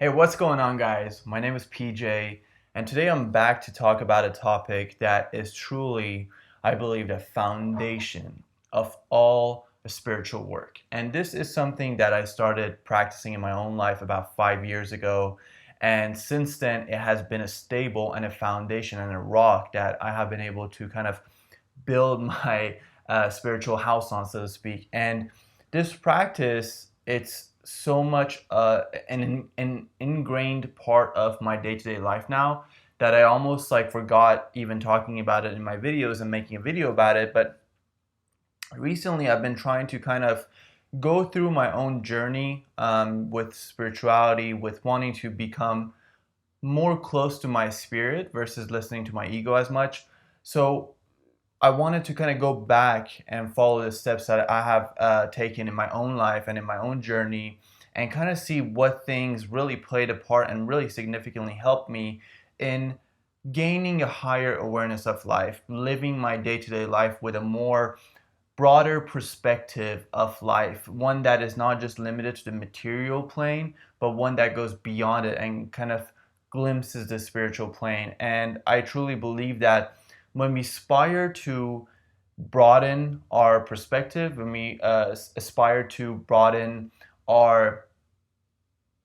Hey, what's going on, guys? My name is PJ, and today I'm back to talk about a topic that is truly, I believe, the foundation of all spiritual work. And this is something that I started practicing in my own life about 5 years ago. And since then, it has been a stable and a foundation and a rock that I have been able to kind of build my spiritual house on, so to speak. And this practice, it's so much an ingrained part of my day-to-day life now that I almost like forgot even talking about it in my videos and making a video about it. But recently I've been trying to kind of go through my own journey with spirituality, with wanting to become more close to my spirit versus listening to my ego as much. So I wanted to kind of go back and follow the steps that I have taken in my own life and in my own journey and kind of see what things really played a part and really significantly helped me in gaining a higher awareness of life, living my day-to-day life with a more broader perspective of life, one that is not just limited to the material plane, but one that goes beyond it and kind of glimpses the spiritual plane. And I truly believe that when we aspire to broaden our perspective, when we aspire to broaden our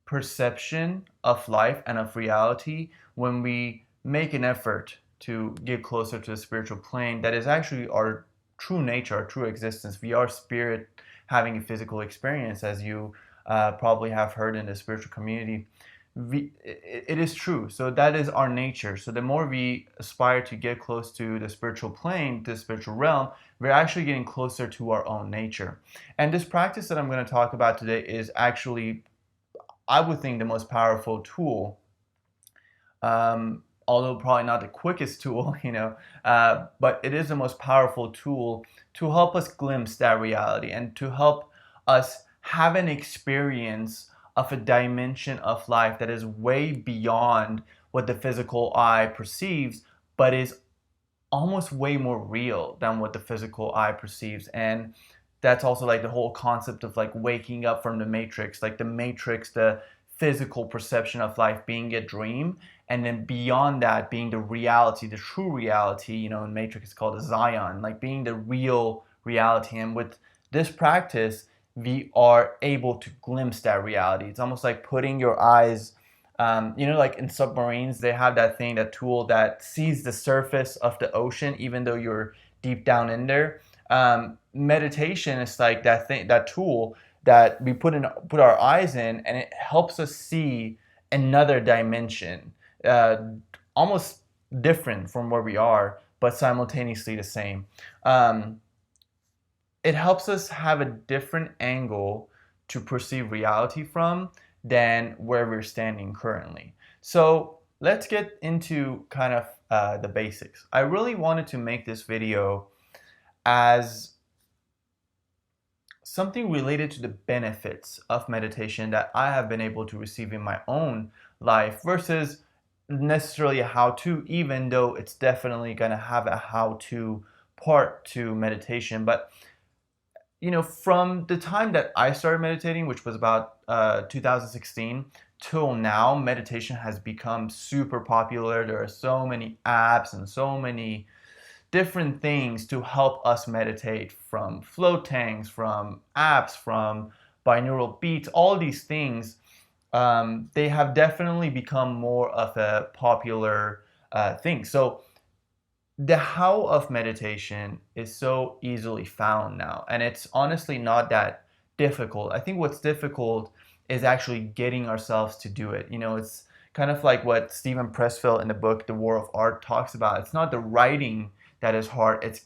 perception of life and of reality, when we make an effort to get closer to the spiritual plane, that is actually our true nature, our true existence. We are spirit having a physical experience, as you probably have heard in the spiritual community. It is true. So that is our nature. So the more we aspire to get close to the spiritual plane, the spiritual realm, we're actually getting closer to our own nature. And this practice that I'm going to talk about today is actually, I would think, the most powerful tool, although probably not the quickest tool, but it is the most powerful tool to help us glimpse that reality and to help us have an experience of a dimension of life that is way beyond what the physical eye perceives, but is almost way more real than what the physical eye perceives. And that's also like the whole concept of like waking up from the matrix, like the matrix, the physical perception of life being a dream, and then beyond that being the reality, the true reality. In matrix it's called a Zion, like being the real reality. And with this practice we are able to glimpse that reality. It's almost like putting your eyes, like in submarines, they have that thing, that tool that sees the surface of the ocean, even though you're deep down in there. Meditation is like that thing, that tool that we put our eyes in, and it helps us see another dimension, uh, almost different from where we are, but simultaneously the same. It helps us have a different angle to perceive reality from than where we're standing currently. So let's get into kind of the basics. I really wanted to make this video as something related to the benefits of meditation that I have been able to receive in my own life versus necessarily a how-to, even though it's definitely going to have a how-to part to meditation. But from the time that I started meditating, which was about 2016, till now, meditation has become super popular. There are so many apps and so many different things to help us meditate, from float tanks, from apps, from binaural beats, all these things. They have definitely become more of a popular thing. So the how of meditation is so easily found now, and it's honestly not that difficult. I think what's difficult is actually getting ourselves to do it. It's kind of like what Stephen Pressfield in the book The War of Art talks about. It's not the writing that is hard, it's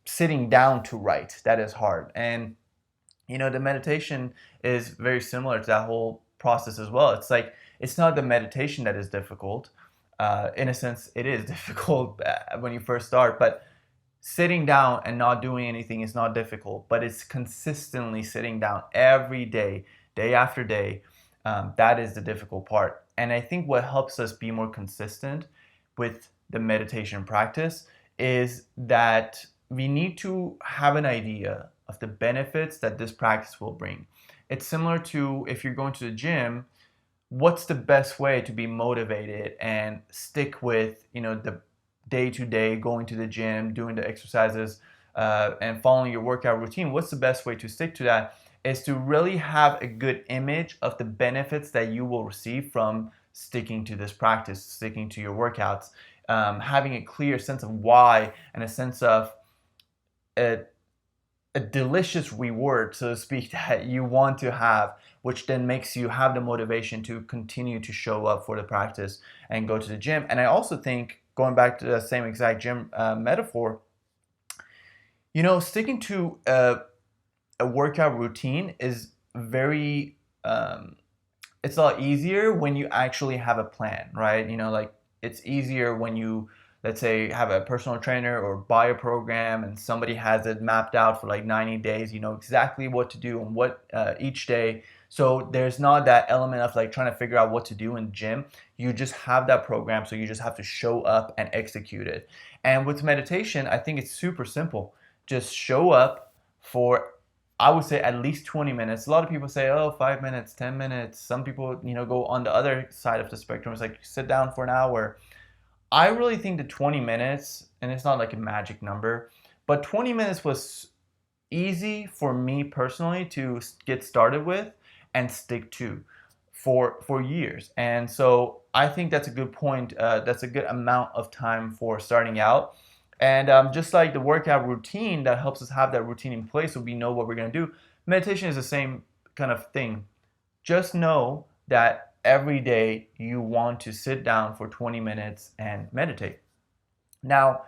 sitting down to write that is hard. And the meditation is very similar to that whole process as well. It's like, it's not the meditation that is difficult. In a sense, it is difficult when you first start, but sitting down and not doing anything is not difficult, but it's consistently sitting down every day, day after day. That is the difficult part. And I think what helps us be more consistent with the meditation practice is that we need to have an idea of the benefits that this practice will bring. It's similar to if you're going to the gym. what's the best way to be motivated and stick with, the day to day, going to the gym, doing the exercises, and following your workout routine? What's the best way to stick to that? Is to really have a good image of the benefits that you will receive from sticking to this practice, sticking to your workouts, having a clear sense of why and a sense of a, a delicious reward, so to speak, that you want to have, which then makes you have the motivation to continue to show up for the practice and go to the gym. And I also think, going back to the same exact gym metaphor, sticking to a workout routine is very it's a lot easier when you actually have a plan, right? Like, it's easier when you, let's say, have a personal trainer or buy a program and somebody has it mapped out for like 90 days. You know exactly what to do and what each day. So there's not that element of like trying to figure out what to do in the gym. You just have that program, so you just have to show up and execute it. And with meditation, I think it's super simple. Just show up for, I would say, at least 20 minutes. A lot of people say, oh, 5 minutes, 10 minutes. Some people, go on the other side of the spectrum. It's like, sit down for an hour. I really think the 20 minutes, and it's not like a magic number, but 20 minutes was easy for me personally to get started with and stick to for years. And so I think that's a good point. That's a good amount of time for starting out. And just like the workout routine that helps us have that routine in place so we know what we're going to do, meditation is the same kind of thing. Just know that every day you want to sit down for 20 minutes and meditate. Now,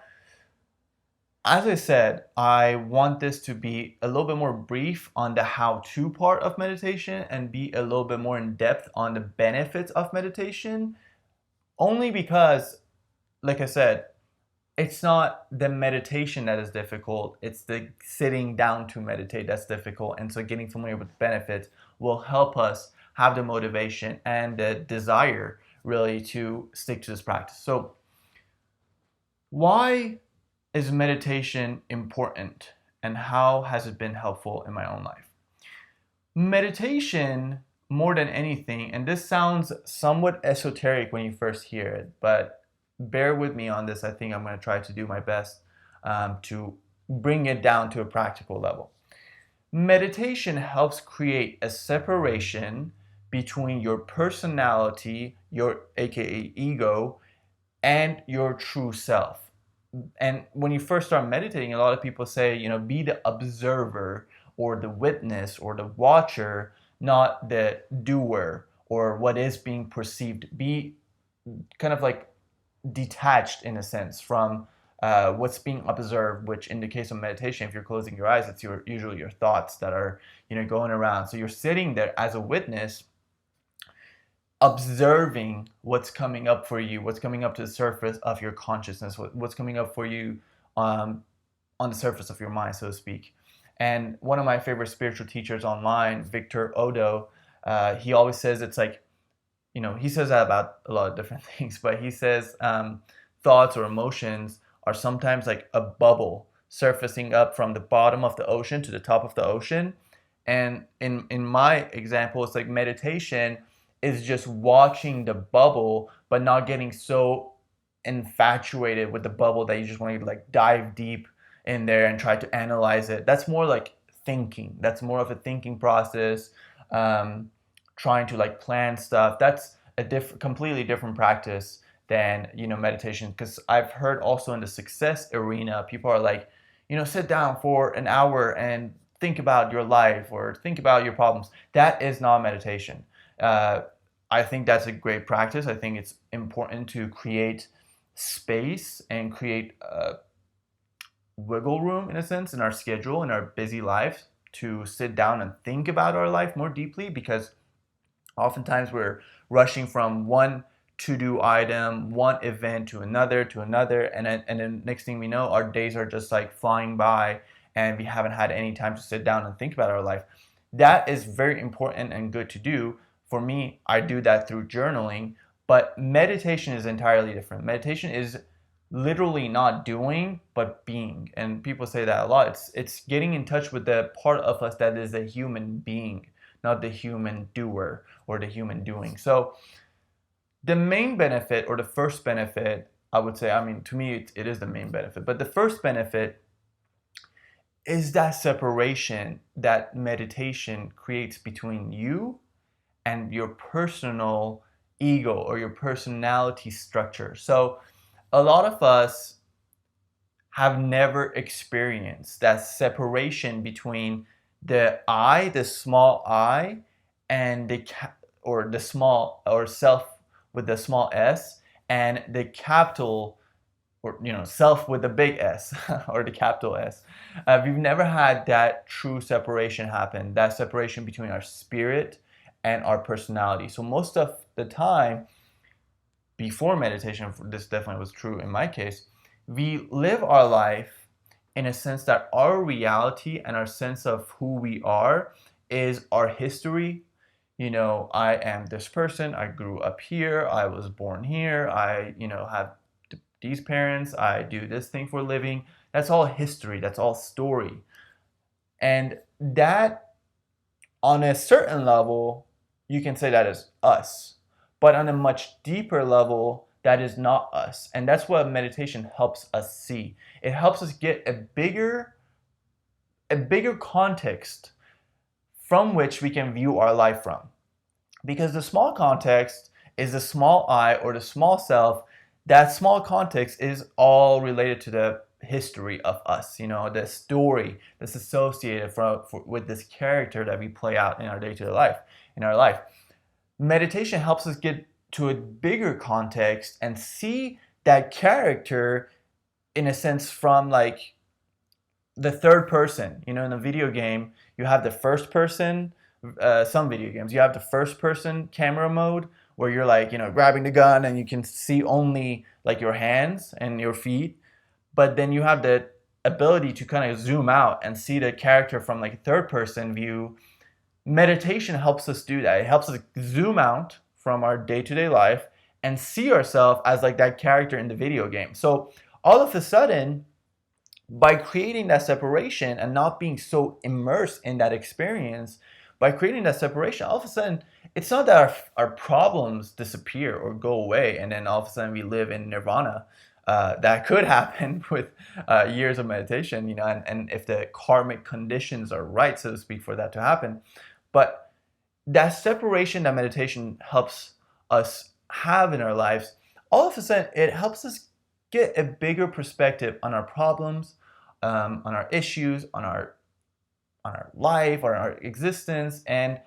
as I said, I want this to be a little bit more brief on the how-to part of meditation and be a little bit more in depth on the benefits of meditation, only because, like I said, it's not the meditation that is difficult, it's the sitting down to meditate that's difficult. And so getting familiar with the benefits will help us have the motivation and the desire really to stick to this practice. So why is meditation important and how has it been helpful in my own life? Meditation, more than anything, and this sounds somewhat esoteric when you first hear it, but bear with me on this. I think I'm going to try to do my best to bring it down to a practical level. Meditation helps create a separation between your personality, your aka ego, and your true self. And when you first start meditating, a lot of people say, be the observer or the witness or the watcher, not the doer or what is being perceived. Be kind of like detached in a sense from what's being observed, which in the case of meditation, if you're closing your eyes, it's usually your thoughts that are going around. So you're sitting there as a witness, observing what's coming up for you, what's coming up to the surface of your consciousness, what's coming up for you on the surface of your mind, so to speak. And one of my favorite spiritual teachers online, Victor Odo, he always says it's like, he says that about a lot of different things, but he says thoughts or emotions are sometimes like a bubble surfacing up from the bottom of the ocean to the top of the ocean. And in my example, it's like meditation is just watching the bubble, but not getting so infatuated with the bubble that you just want to like dive deep in there and try to analyze it. That's more like thinking. That's more of a thinking process. Trying to like plan stuff. That's a completely different practice than meditation. Because I've heard also in the success arena, people are like, sit down for an hour and think about your life or think about your problems. That is not meditation. I think that's a great practice. I think it's important to create space and create wiggle room in a sense in our schedule, in our busy life, to sit down and think about our life more deeply, because oftentimes we're rushing from one to-do item, one event to another, and then next thing we know, our days are just like flying by and we haven't had any time to sit down and think about our life. That is very important and good to do. For me, I do that through journaling, but meditation is entirely different. Meditation is literally not doing, but being. And people say that a lot. It's getting in touch with the part of us that is a human being, not the human doer or the human doing. So the main benefit, or the first benefit, I would say, I mean, to me, it is the main benefit, but the first benefit is that separation that meditation creates between you and your personal ego or your personality structure. So a lot of us have never experienced that separation between the I, the small I, and or the small, or self with the small s, and the capital, or self with the big S or the capital S. We've never had that true separation happen, that separation between our spirit and our personality. So most of the time before meditation, this definitely was true in my case, we live our life in a sense that our reality and our sense of who we are is our history. I am this person, I grew up here, I was born here, I have these parents, I do this thing for a living. That's all history, that's all story. And that, on a certain level, you can say that is us. But on a much deeper level, that is not us. And that's what meditation helps us see. It helps us get a bigger context from which we can view our life from. Because the small context is the small I or the small self. That small context is all related to the history of us, the story that's associated with this character that we play out in our day-to-day life, in our life. Meditation helps us get to a bigger context and see that character, in a sense, from like the third person. In a video game, you have the first person. Some video games, you have the first person camera mode where you're like, grabbing the gun and you can see only like your hands and your feet. But then you have the ability to kind of zoom out and see the character from like a third person view. Meditation helps us do that. It helps us zoom out from our day-to-day life and see ourselves as like that character in the video game. So all of a sudden, by creating that separation and not being so immersed in that experience, by creating that separation, all of a sudden, it's not that our problems disappear or go away and then all of a sudden we live in nirvana. That could happen with years of meditation, and if the karmic conditions are right, so to speak, for that to happen. But that separation that meditation helps us have in our lives, all of a sudden, it helps us get a bigger perspective on our problems, on our issues, on our life, on our existence, and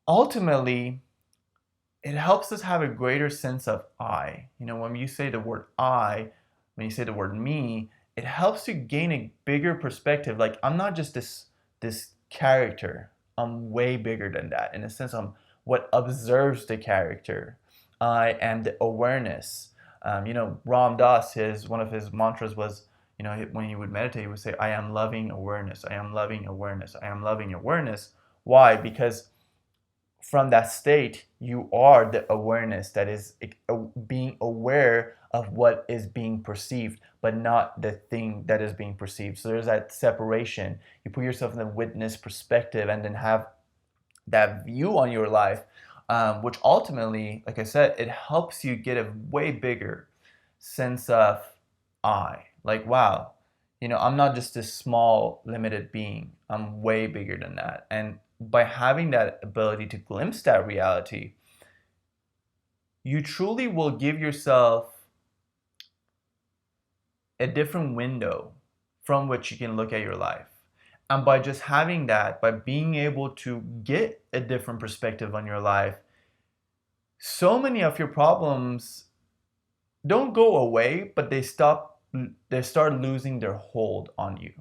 ultimately, it helps us have a greater sense of I. When you say the word I, when you say the word me, it helps you gain a bigger perspective. Like, I'm not just this character. I'm way bigger than that. In a sense, I'm what observes the character. I am the awareness. Ram Dass, one of his mantras was, when he would meditate, he would say, I am loving awareness. I am loving awareness. I am loving awareness. Why? Because from that state, you are the awareness that is being aware of what is being perceived, but not the thing that is being perceived. So there's that separation. You put yourself in the witness perspective and then have that view on your life, which ultimately, like I said, it helps you get a way bigger sense of I. Like, wow, I'm not just this small, limited being. I'm way bigger than that. And by having that ability to glimpse that reality, you truly will give yourself a different window from which you can look at your life. And by just having that, by being able to get a different perspective on your life, so many of your problems don't go away, but they start losing their hold on you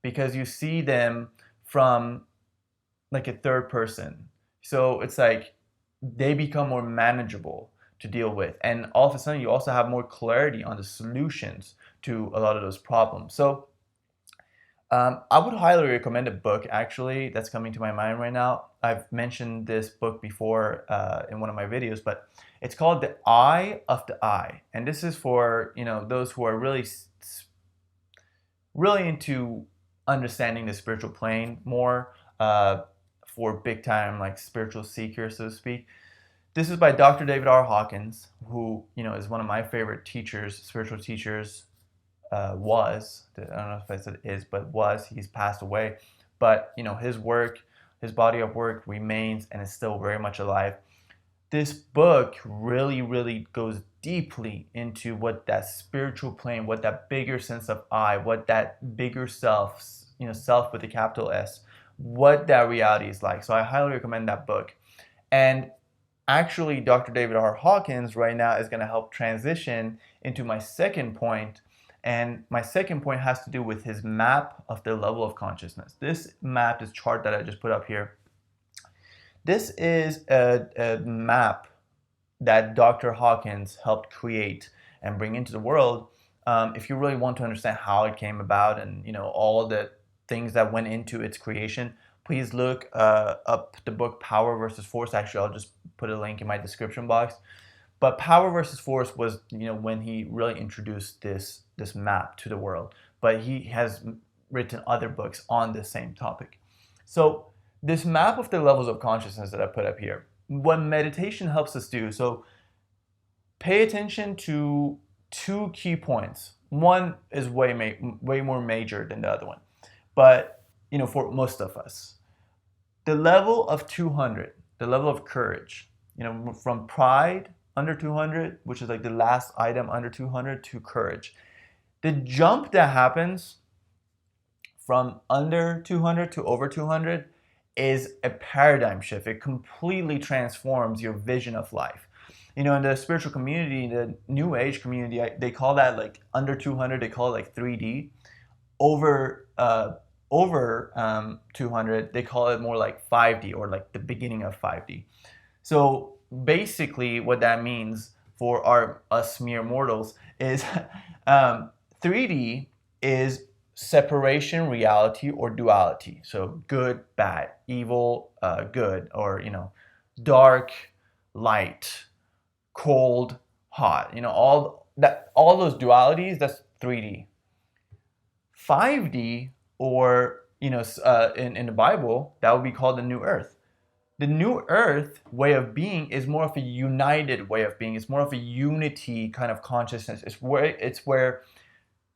because you see them from like a third person. So it's like they become more manageable to deal with. And all of a sudden, you also have more clarity on the solutions to a lot of those problems. So I would highly recommend a book, actually, that's coming to my mind right now. I've mentioned this book before in one of my videos, but it's called The Eye of the I. And this is for, those who are really into understanding the spiritual plane more, for big time like spiritual seekers, so to speak. This is by Dr. David R. Hawkins, who is one of my favorite teachers, spiritual teachers. Was, I don't know if I said is, but was, he's passed away. But his work, his body of work remains and is still very much alive. This book really, really goes deeply into what that spiritual plane, what that bigger sense of I, what that bigger self, self with a capital S, what that reality is like. So I highly recommend that book. And actually, Dr. David R. Hawkins right now is going to help transition into my second point. And my second point has to do with his map of the level of consciousness. This map, this chart that I just put up here, this is a map that Dr. Hawkins helped create and bring into the world. If you really want to understand how it came about and all the things that went into its creation, please look up the book Power versus Force. Actually, I'll just put a link in my description box. But Power versus Force was, when he really introduced this map to the world. But he has written other books on the same topic. So this map of the levels of consciousness that I put up here, what meditation helps us do. So pay attention to two key points. One is way more major than the other one. But, for most of us, the level of 200, the level of courage, from pride, under 200, which is like the last item under 200, to courage. The jump that happens from under 200 to over 200 is a paradigm shift. It completely transforms your vision of life. In the spiritual community, the New Age community, they call that like under 200, they call it like 3D. Over 200, they call it more like 5D, or like the beginning of 5D. So basically what that means for us mere mortals is 3D is separation, reality, or duality. So good, bad, evil, good, or dark, light, cold, hot. All those dualities, that's 3D. 5D, or in the Bible, that would be called the New Earth. The New Earth way of being is more of a united way of being. It's more of a unity kind of consciousness. It's where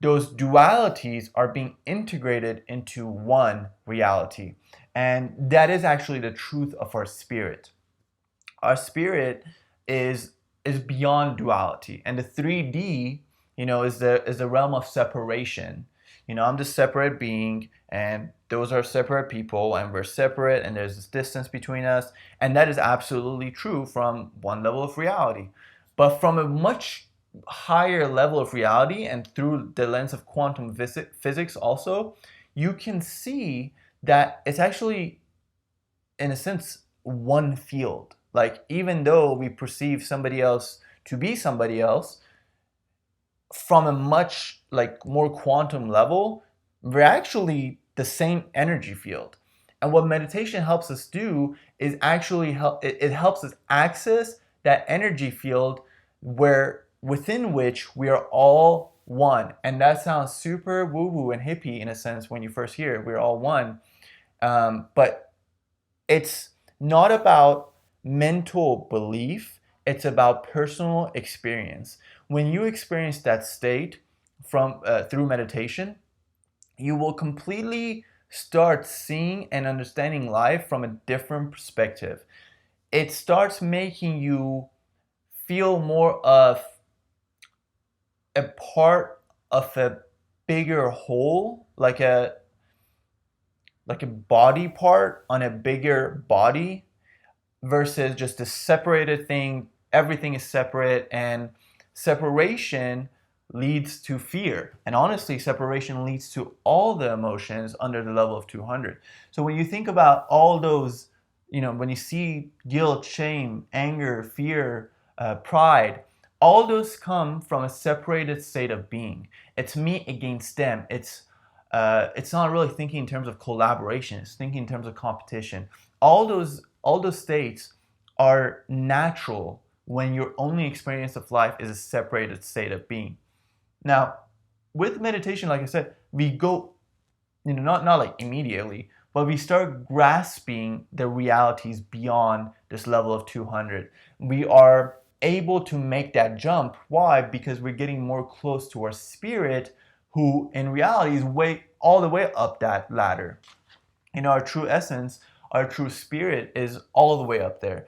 those dualities are being integrated into one reality. And that is actually the truth of our spirit. Our spirit is beyond duality. And the 3D, is the realm of separation. I'm just separate being, and those are separate people, and we're separate, and there's this distance between us. And that is absolutely true from one level of reality. But from a much higher level of reality, and through the lens of quantum physics also, you can see that it's actually, in a sense, one field. Like, even though we perceive somebody else to be somebody else, from a much more quantum level, we're actually the same energy field. And what meditation helps us do is actually it helps us access that energy field within which we are all one. And that sounds super woo-woo and hippie in a sense when you first hear it. We're all one. But it's not about mental belief. It's about personal experience. When you experience that state through meditation, you will completely start seeing and understanding life from a different perspective. It starts making you feel more of a part of a bigger whole, like a body part on a bigger body, versus just a separated thing. Everything is separate, and separation leads to fear. And honestly, separation leads to all the emotions under the level of 200. So when you think about all those, when you see guilt, shame, anger, fear, pride, all those come from a separated state of being. It's me against them. It's not really thinking in terms of collaboration. It's thinking in terms of competition. All those states are natural when your only experience of life is a separated state of being. Now, with meditation, like I said, we go, not like immediately, but we start grasping the realities beyond this level of 200. We are able to make that jump. Why? Because we're getting more close to our spirit, who in reality is way all the way up that ladder. Our true essence, our true spirit is all the way up there.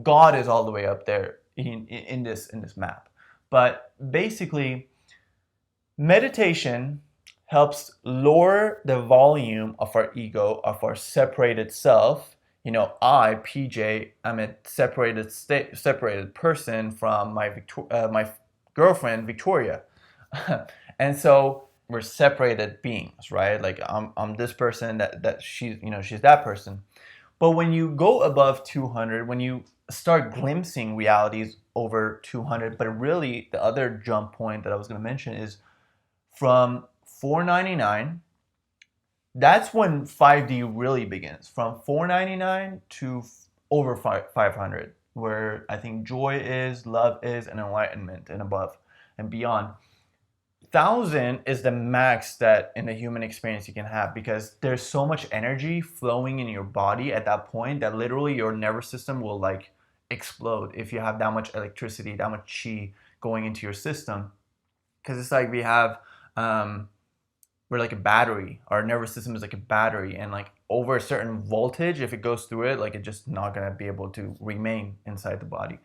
God is all the way up there in this map. But basically, meditation helps lower the volume of our ego, of our separated self. PJ, I'm a separated person from my girlfriend Victoria, and so we're separated beings, right? Like I'm this person, that she's that person. But when you go above 200, when you start glimpsing realities over 200, but really the other jump point that I was going to mention is from 499. That's when 5D really begins. From 499 to over 500, where I think joy is, love is, and enlightenment and above and beyond. 1,000 is the max that in the human experience you can have, because there's so much energy flowing in your body at that point that literally your nervous system will like explode if you have that much electricity, that much chi going into your system. Because it's like we're like a battery. Our nervous system is like a battery, and like over a certain voltage, if it goes through it, like it's just not gonna be able to remain inside the body.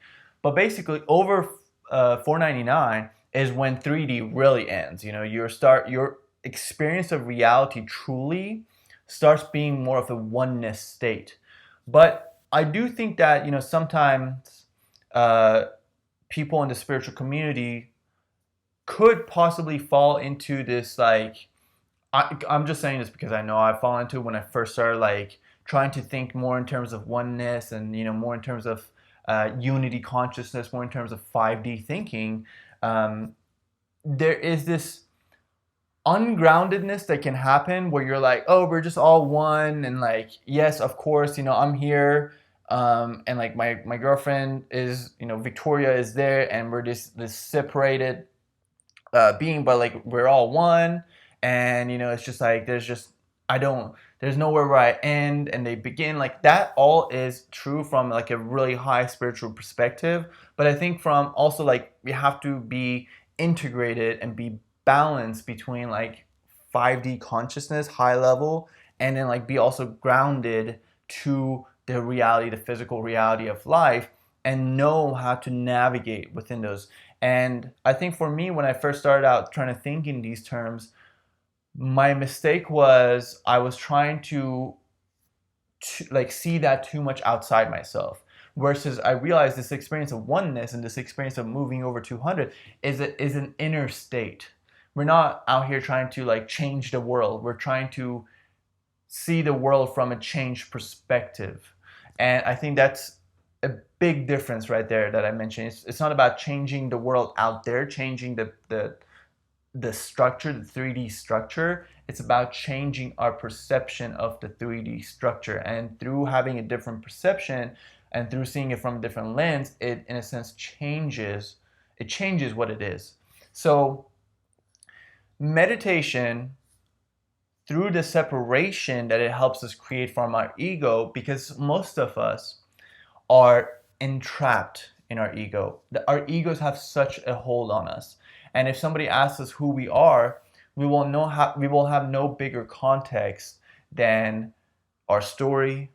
But basically, over 499 is when 3D really ends. Your experience of reality truly starts being more of a oneness state. But I do think that sometimes people in the spiritual community could possibly fall into this like. I'm just saying this because I know I fall into it when I first started like trying to think more in terms of oneness and more in terms of unity consciousness, more in terms of 5D thinking. There is this ungroundedness that can happen where you're like, oh, we're just all one, and like, yes, of course, I'm here, and like my girlfriend is, Victoria is there, and we're this separated being, but like we're all one, and it's just like there's nowhere where I end and they begin. Like that all is true from like a really high spiritual perspective, but I think from also like we have to be integrated and be balanced between like 5D consciousness, high level, and then like be also grounded to the reality, the physical reality of life, and know how to navigate within those. And I think for me, when I first started out trying to think in these terms, my mistake was I was trying to like see that too much outside myself. Versus I realized this experience of oneness and this experience of moving over 200 is an inner state. We're not out here trying to like change the world. We're trying to see the world from a changed perspective. And I think that's a big difference right there that I mentioned. It's not about changing the world out there, changing the structure, the 3D structure. It's about changing our perception of the 3D structure. And through having a different perception and through seeing it from a different lens, it in a sense changes what it is. So meditation, through the separation that it helps us create from our ego, because most of us are entrapped in our ego. Our egos have such a hold on us. And if somebody asks us who we are, we will have no bigger context than our story,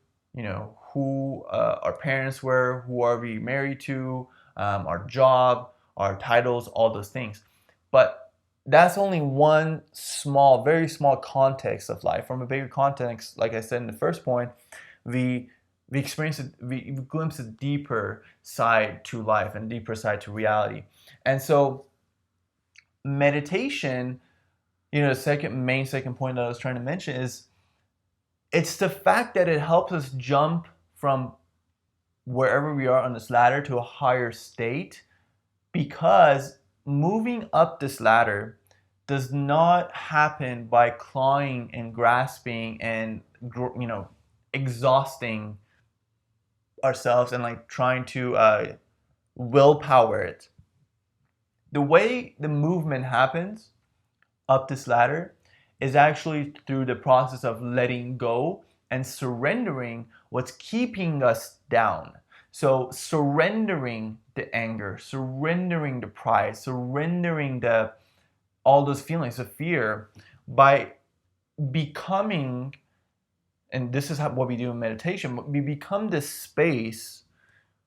who our parents were, who are we married to, our job, our titles, all those things. But that's only one small, very small context of life. From a bigger context, like I said in the first point, we glimpse a deeper side to life and deeper side to reality. And so meditation, the second point that I was trying to mention is it's the fact that it helps us jump from wherever we are on this ladder to a higher state, because moving up this ladder does not happen by clawing and grasping and exhausting ourselves and like trying to willpower it. The way the movement happens up this ladder is actually through the process of letting go and surrendering what's keeping us down. So surrendering the anger, surrendering the pride, surrendering the all those feelings of fear by becoming, and this is what we do in meditation, we become this space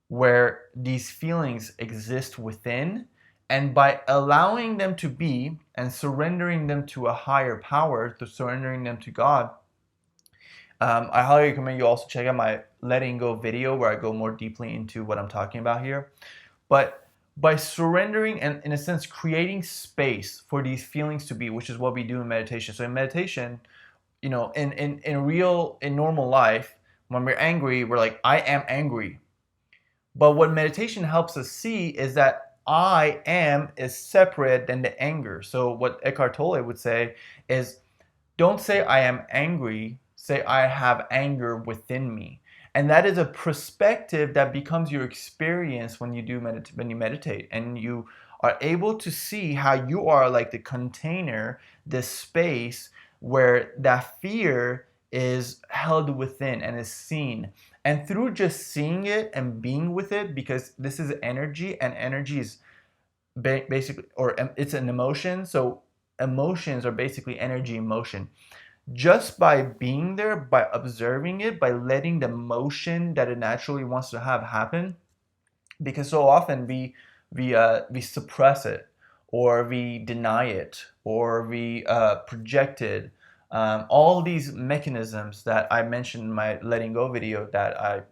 where these feelings exist within, and by allowing them to be and surrendering them to a higher power, to surrendering them to God. I highly recommend you also check out my letting go video where I go more deeply into what I'm talking about here. But by surrendering and, in a sense, creating space for these feelings to be, which is what we do in meditation. So in meditation, in normal life, when we're angry, we're like, I am angry. But what meditation helps us see is that I am is separate than the anger. So what Eckhart Tolle would say is, don't say I am angry, say I have anger within me. And that is a perspective that becomes your experience when you meditate, and you are able to see how you are like the container, the space where that fear is held within and is seen. And through just seeing it and being with it, because this is energy, and energy is basically, or it's an emotion. So emotions are basically energy in motion. Just by being there, by observing it, by letting the motion that it naturally wants to have happen, because so often we suppress it, or we deny it, or we project it. All these mechanisms that I mentioned in my letting go video that I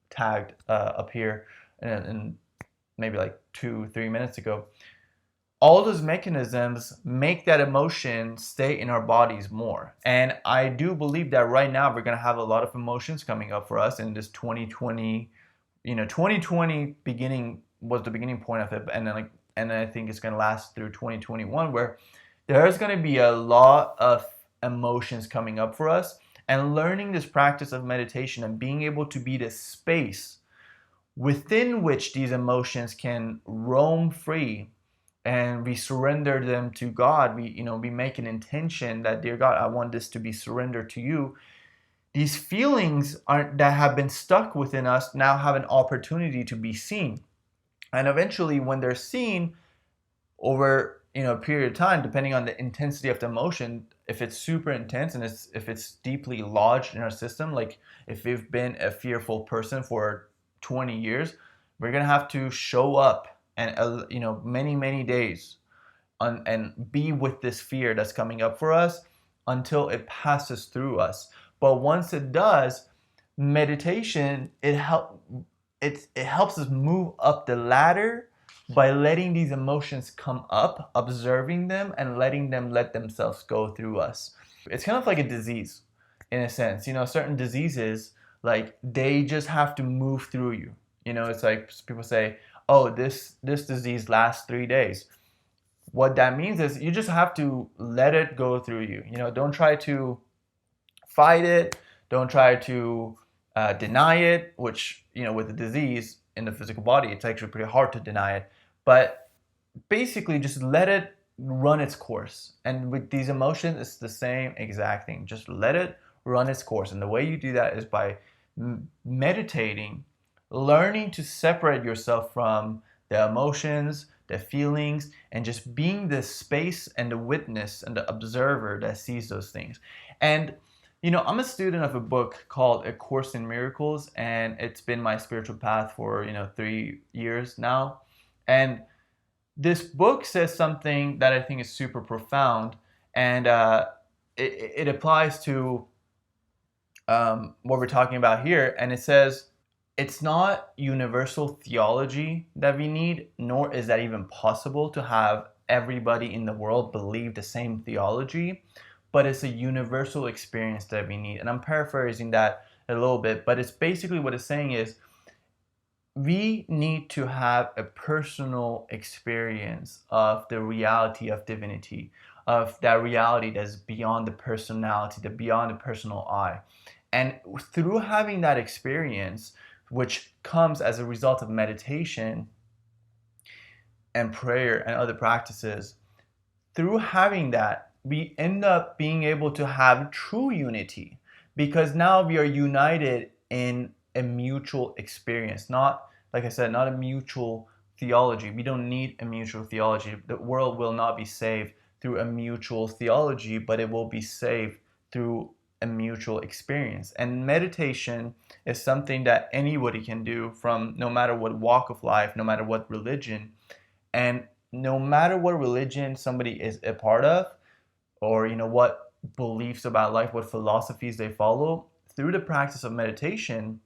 tagged up here in maybe like 2-3 minutes ago, all those mechanisms make that emotion stay in our bodies more. And I do believe that right now we're going to have a lot of emotions coming up for us in this 2020. 2020 beginning was the beginning point of it, and then I think it's going to last through 2021, where there's going to be a lot of emotions coming up for us. And learning this practice of meditation and being able to be the space within which these emotions can roam free, and we surrender them to God. We make an intention that, dear God, I want this to be surrendered to you. These feelings that have been stuck within us now have an opportunity to be seen. And eventually, when they're seen over a period of time, depending on the intensity of the emotion, if it's super intense and if it's deeply lodged in our system, like if we've been a fearful person for 20 years, we're gonna have to show up and many days and be with this fear that's coming up for us until it passes through us. But once it does, meditation, it helps us move up the ladder by letting these emotions come up, observing them, and letting them let themselves go through us. It's kind of like a disease in a sense. Certain diseases, like, they just have to move through you. It's like people say, oh, this disease lasts 3 days. What that means is you just have to let it go through you. Don't try to fight it. Don't try to deny it, which, with the disease in the physical body, it's actually pretty hard to deny it. But basically, just let it run its course. And with these emotions, it's the same exact thing. Just let it run its course. And the way you do that is by meditating, learning to separate yourself from the emotions, the feelings, and just being the space and the witness and the observer that sees those things. And I'm a student of a book called A Course in Miracles, and it's been my spiritual path for 3 years now. And this book says something that I think is super profound, and it applies to what we're talking about here. And it says, it's not universal theology that we need, nor is that even possible to have everybody in the world believe the same theology, but it's a universal experience that we need. And I'm paraphrasing that a little bit, but it's basically what it's saying is, we need to have a personal experience of the reality of divinity, of that reality that's beyond the personality, beyond the personal eye. And through having that experience, which comes as a result of meditation and prayer and other practices, through having that, we end up being able to have true unity because now we are united in a mutual experience, not, like I said, not a mutual theology. We don't need a mutual theology. The world will not be saved through a mutual theology, but it will be saved through a mutual experience. And meditation is something that anybody can do, from no matter what walk of life, no matter what religion, and no matter what religion somebody is a part of, or what beliefs about life, what philosophies they follow. Through the practice of meditation,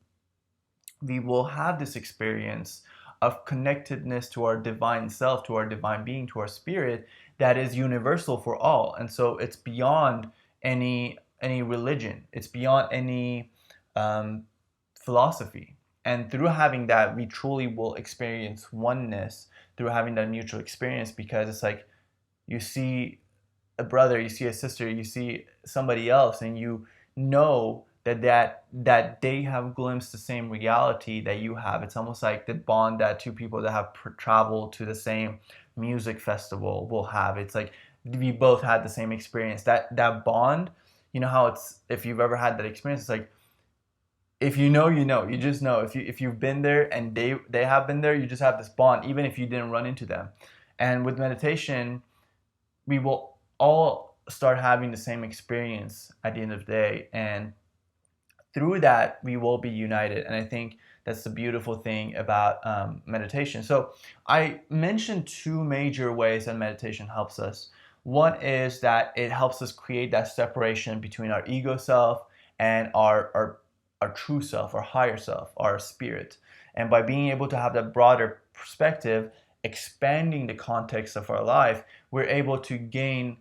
we will have this experience of connectedness to our divine self, to our divine being, to our spirit, that is universal for all. And so it's beyond any religion. It's beyond any um, philosophy. And through having that, we truly will experience oneness through having that mutual experience, because it's like you see a brother, you see a sister, you see somebody else, and you know that they have glimpsed the same reality that you have. It's almost like the bond that two people that have traveled to the same music festival will have. It's like we both had the same experience. That bond, how it's, if you've ever had that experience, it's like, if you know, you just know. If you've been there and they have been there, you just have this bond, even if you didn't run into them. And with meditation, we will all start having the same experience at the end of the day, and through that we will be united. And I think that's the beautiful thing about meditation. So I mentioned two major ways that meditation helps us. One is that it helps us create that separation between our ego self and our true self, our higher self, our spirit. And by being able to have that broader perspective, expanding the context of our life, we're able to gain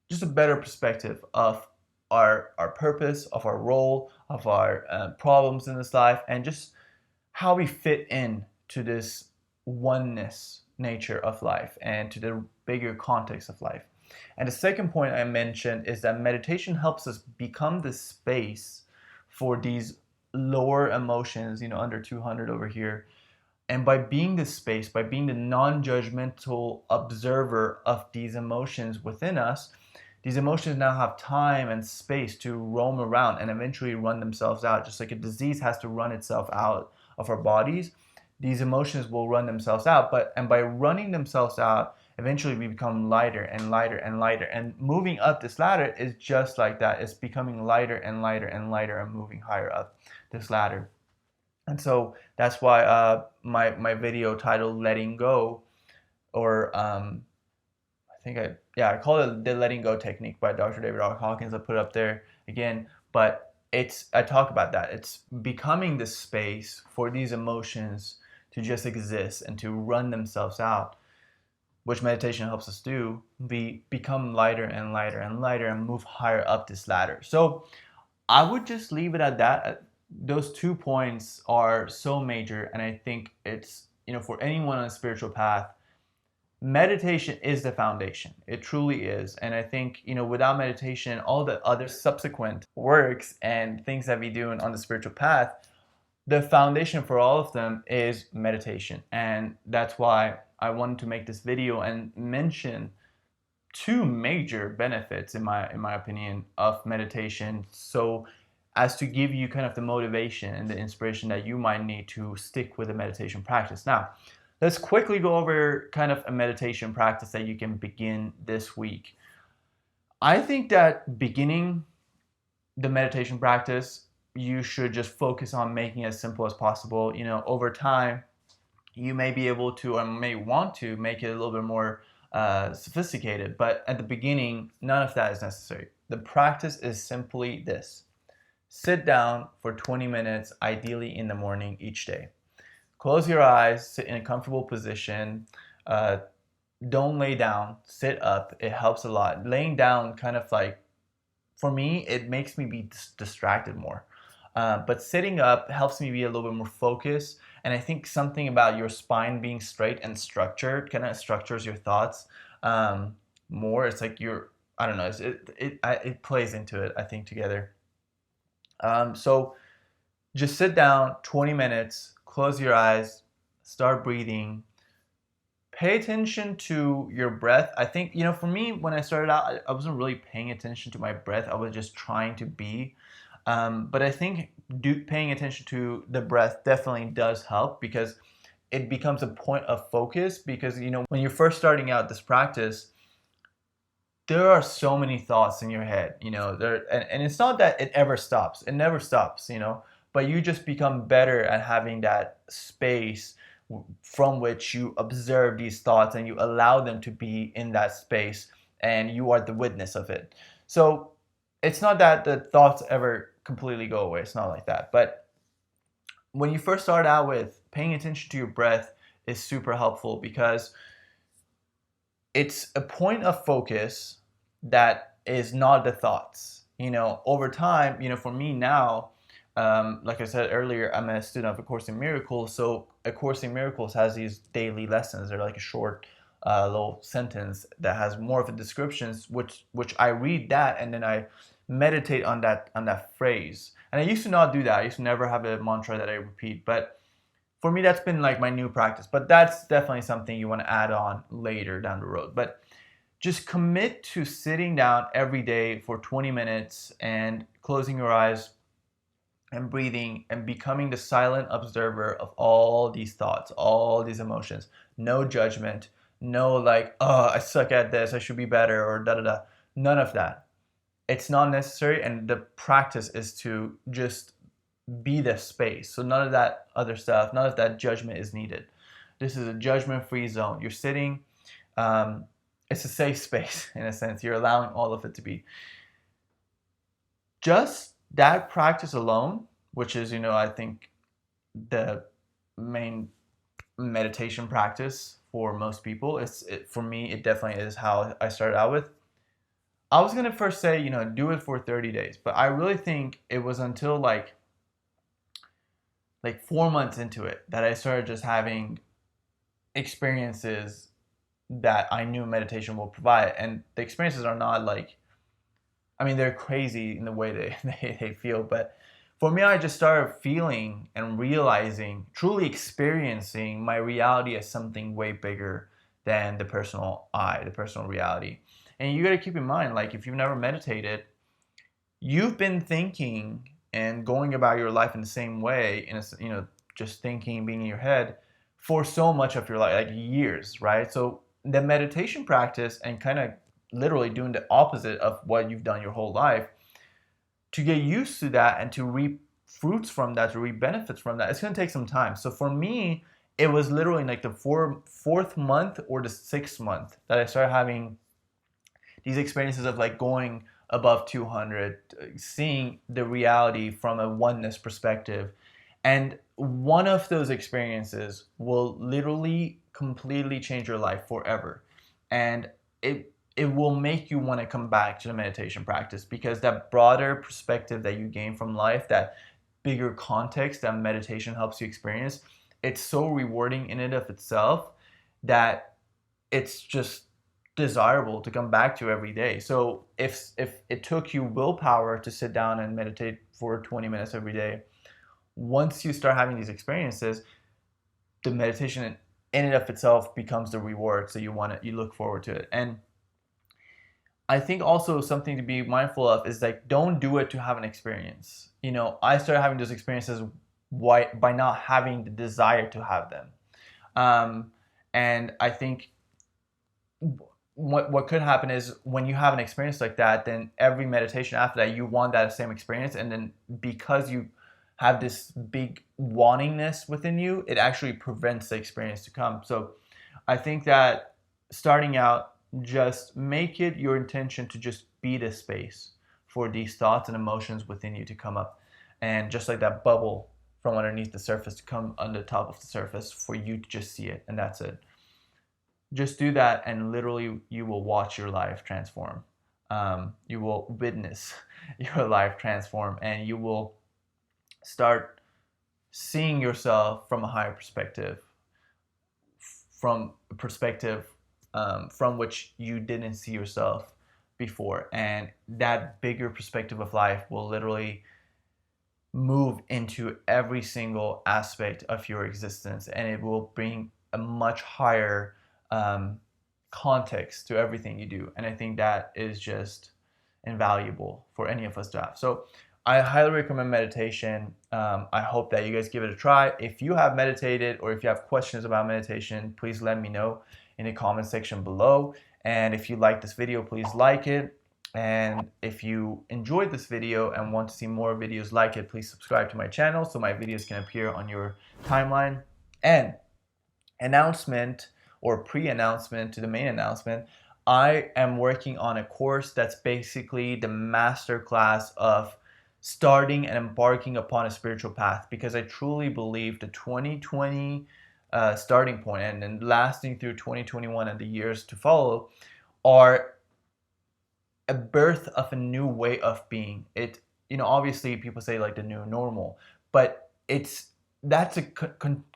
just a better perspective of our purpose, of our role, of our problems in this life, and just how we fit in to this oneness nature of life and to the bigger context of life. And the second point I mentioned is that meditation helps us become the space for these lower emotions, under 200 over here. And by being this space, by being the non-judgmental observer of these emotions within us, these emotions now have time and space to roam around and eventually run themselves out. Just like a disease has to run itself out of our bodies, these emotions will run themselves out. And by running themselves out, eventually we become lighter and lighter and lighter. And moving up this ladder is just like that. It's becoming lighter and lighter and lighter and moving higher up this ladder. And so that's why my video titled "Letting Go," or I call it the letting go technique by Dr. David R. Hawkins. I put it up there again, but I talk about that. It's becoming the space for these emotions to just exist and to run themselves out, which meditation helps us do. We become lighter and lighter and lighter and move higher up this ladder. So I would just leave it at that. Those 2 points are so major, and I think it's, for anyone on a spiritual path, meditation is the foundation. It truly is. And I think, without meditation, all the other subsequent works and things that we do on the spiritual path, the foundation for all of them is meditation. And that's why I wanted to make this video and mention two major benefits, in my opinion, of meditation, so as to give you kind of the motivation and the inspiration that you might need to stick with the meditation practice. Now, let's quickly go over kind of a meditation practice that you can begin this week. I think that beginning the meditation practice, you should just focus on making it as simple as possible. Over time, you may be able to, or may want to, make it a little bit more sophisticated. But at the beginning, none of that is necessary. The practice is simply this. Sit down for 20 minutes, ideally in the morning each day. Close your eyes, sit in a comfortable position. Don't lay down, sit up. It helps a lot. Laying down kind of like, for me, it makes me be distracted more. But sitting up helps me be a little bit more focused. And I think something about your spine being straight and structured kind of structures your thoughts more. It's like I don't know, it plays into it, I think, together. So just sit down 20 minutes, close your eyes, start breathing. Pay attention to your breath. I think, for me, when I started out, I wasn't really paying attention to my breath. I was just trying to be. But I think paying attention to the breath definitely does help, because it becomes a point of focus. Because, when you're first starting out this practice, there are so many thoughts in your head, and it's not that it ever stops. It never stops, but you just become better at having that space from which you observe these thoughts and you allow them to be in that space, and you are the witness of it. So it's not that the thoughts ever completely go away. It's not like that. But when you first start out with paying attention to your breath is super helpful, because it's a point of focus that is not the thoughts. Over time, for me now, like I said earlier, I'm a student of A Course in Miracles. So A Course in Miracles has these daily lessons. They're like a short little sentence that has more of a description, which I read that, and then I meditate on that phrase. And I used to not do that. I used to never have a mantra that I repeat. But for me, that's been like my new practice. But that's definitely something you want to add on later down the road. But just commit to sitting down every day for 20 minutes and closing your eyes and breathing and becoming the silent observer of all these thoughts, all these emotions. No judgment, no like, oh, I suck at this, I should be better, or da da da. None of that. It's not necessary, and the practice is to just be the space. So none of that other stuff, none of that judgment is needed. This is a judgment-free zone. You're sitting, it's a safe space in a sense. You're allowing all of it to be. Just that practice alone, which is, I think the main meditation practice for most people, for me, it definitely is how I started out with. I was going to first say, do it for 30 days, but I really think it was until like 4 months into it that I started just having experiences that I knew meditation will provide. And the experiences are not like, they're crazy in the way they feel. But for me, I just started feeling and realizing, truly experiencing my reality as something way bigger than the personal I, the personal reality. And you got to keep in mind, like, if you've never meditated, you've been thinking and going about your life in the same way, just thinking, being in your head for so much of your life, like years, right? So the meditation practice and kind of literally doing the opposite of what you've done your whole life, to get used to that and to reap fruits from that, to reap benefits from that, it's going to take some time. So for me, it was literally like the fourth month or the 6th month that I started having these experiences of like going above 200, seeing the reality from a oneness perspective. And one of those experiences will literally completely change your life forever. And it will make you want to come back to the meditation practice, because that broader perspective that you gain from life, that bigger context that meditation helps you experience, it's so rewarding in and of itself that it's just desirable to come back to every day. So if it took you willpower to sit down and meditate for 20 minutes every day, once you start having these experiences, the meditation in and of itself becomes the reward. So you look forward to it. And I think also something to be mindful of is like, don't do it to have an experience. I started having those experiences by not having the desire to have them. And I think what could happen is, when you have an experience like that, then every meditation after that, you want that same experience. And then because you have this big wantingness within you, it actually prevents the experience to come. So I think that starting out, just make it your intention to just be the space for these thoughts and emotions within you to come up. And just like that bubble from underneath the surface to come on the top of the surface, for you to just see it, and that's it. Just do that, and literally you will watch your life transform. You will witness your life transform, and you will start seeing yourself from a higher perspective, from a perspective from which you didn't see yourself before. And that bigger perspective of life will literally move into every single aspect of your existence, and it will bring a much higher context to everything you do. And I think that is just invaluable for any of us to have. So I highly recommend meditation. I hope that you guys give it a try. If you have meditated or if you have questions about meditation, please let me know in the comment section below. And if you like this video, please like it. And if you enjoyed this video and want to see more videos like it, please subscribe to my channel so my videos can appear on your timeline. And announcement or pre-announcement to the main announcement, I am working on a course that's basically the master class of starting and embarking upon a spiritual path, because I truly believe the 2020 starting point and then lasting through 2021 and the years to follow are a birth of a new way of being. It, obviously people say like the new normal, but that's a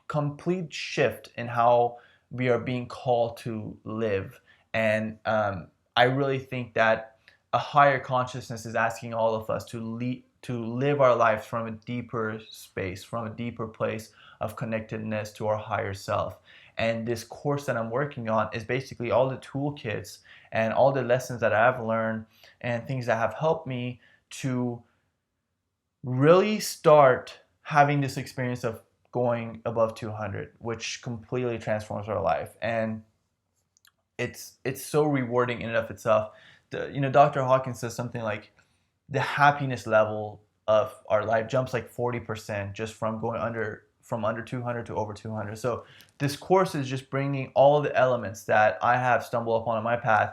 complete shift in how we are being called to live. And I really think that a higher consciousness is asking all of us to live our lives from a deeper space, from a deeper place of connectedness to our higher self. And this course that I'm working on is basically all the toolkits and all the lessons that I've learned and things that have helped me to really start having this experience of going above 200, which completely transforms our life. And it's so rewarding in and of itself. Dr. Hawkins says something like the happiness level of our life jumps like 40% just from going from under 200 to over 200. So this course is just bringing all the elements that I have stumbled upon on my path,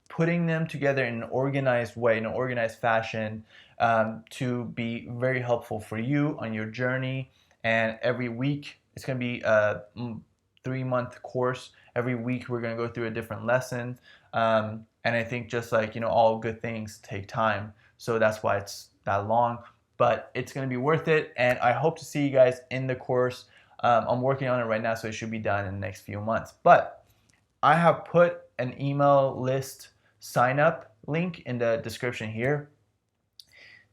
putting them together in an organized way, in an organized fashion, to be very helpful for you on your journey. And every week, it's going to be a 3-month course. Every week, we're going to go through a different lesson. And I think just like, all good things take time. So that's why it's that long. But it's going to be worth it. And I hope to see you guys in the course. I'm working on it right now, so it should be done in the next few months. But I have put an email list sign up link in the description here.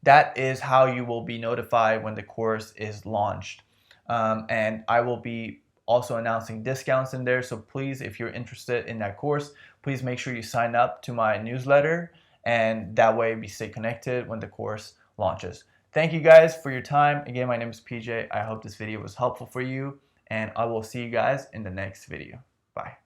That is how you will be notified when the course is launched. And I will be also announcing discounts in there. So please, if you're interested in that course, please make sure you sign up to my newsletter. And that way we stay connected when the course launches. Thank you guys for your time. Again, my name is PJ. I hope this video was helpful for you. And I will see you guys in the next video. Bye.